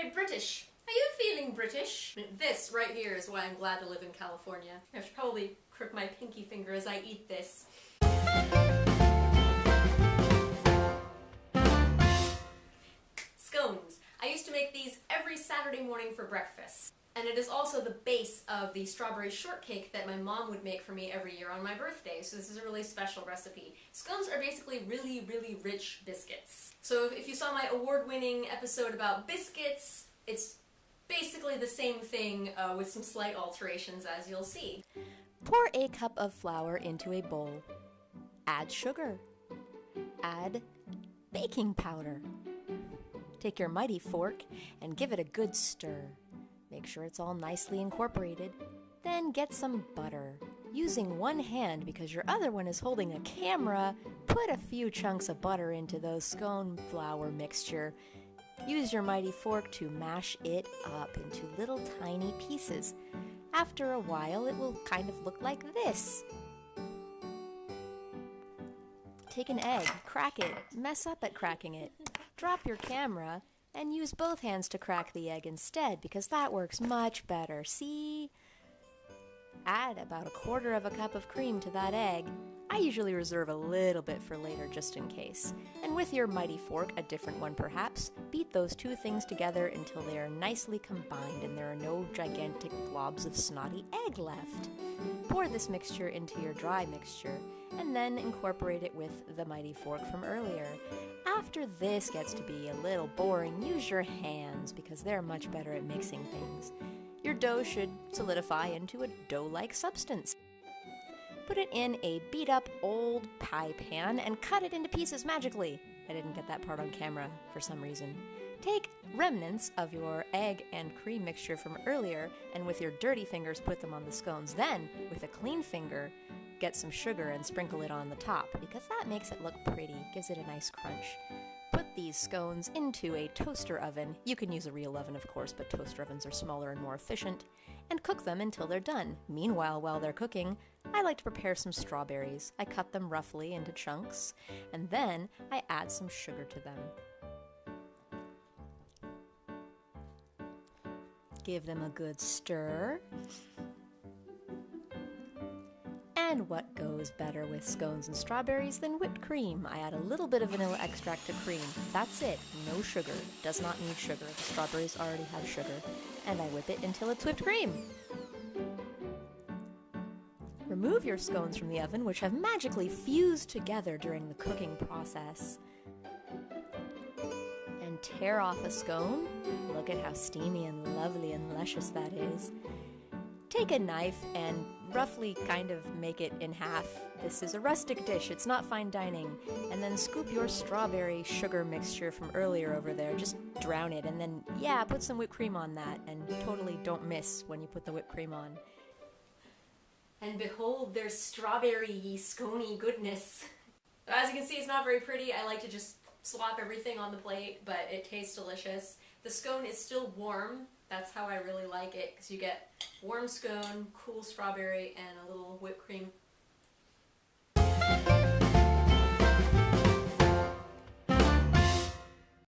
very British. Are you feeling British? This right here is why I'm glad to live in California. I should probably crook my pinky finger as I eat this. Scones. I used to make these every Saturday morning for breakfast. And it is also the base of the strawberry shortcake that my mom would make for me every year on my birthday, so this is a really special recipe. Scones are basically really, really rich biscuits. So if you saw my award-winning episode about biscuits, it's basically the same thing with some slight alterations, as you'll see. Pour a cup of flour into a bowl. Add sugar. Add baking powder. Take your mighty fork and give it a good stir. Make sure it's all nicely incorporated. Then get some butter. Using one hand because your other one is holding a camera, put a few chunks of butter into those scone flour mixture. Use your mighty fork to mash it up into little tiny pieces. After a while, it will kind of look like this. Take an egg, crack it, mess up at cracking it. Drop your camera and use both hands to crack the egg instead, because that works much better. See? Add about 1/4 cup of cream to that egg. I usually reserve a little bit for later just in case. And with your mighty fork, a different one perhaps, beat those two things together until they are nicely combined and there are no gigantic globs of snotty egg left. Pour this mixture into your dry mixture, and then incorporate it with the mighty fork from earlier. After this gets to be a little boring, use your hands because they're much better at mixing things. Your dough should solidify into a dough-like substance. Put it in a beat-up old pie pan and cut it into pieces magically. I didn't get that part on camera for some reason. Take remnants of your egg and cream mixture from earlier and with your dirty fingers put them on the scones. Then, with a clean finger, get some sugar and sprinkle it on the top because that makes it look pretty, gives it a nice crunch. Put these scones into a toaster oven. You can use a real oven, of course, but toaster ovens are smaller and more efficient. And cook them until they're done. Meanwhile, while they're cooking, I like to prepare some strawberries. I cut them roughly into chunks, and then I add some sugar to them. Give them a good stir. And what goes better with scones and strawberries than whipped cream? I add a little bit of vanilla extract to cream. That's it. No sugar. Does not need sugar. The strawberries already have sugar. And I whip it until it's whipped cream. Remove your scones from the oven, which have magically fused together during the cooking process. And tear off a scone. Look at how steamy and lovely and luscious that is. Take a knife and roughly kind of make it in half. This is a rustic dish, it's not fine dining. And then scoop your strawberry sugar mixture from earlier over there. Just drown it and then, yeah, put some whipped cream on that and totally don't miss when you put the whipped cream on. And behold, there's strawberry scone-y goodness. As you can see, it's not very pretty. I like to just slop everything on the plate, but it tastes delicious. The scone is still warm. That's how I really like it, because you get warm scone, cool strawberry, and a little whipped cream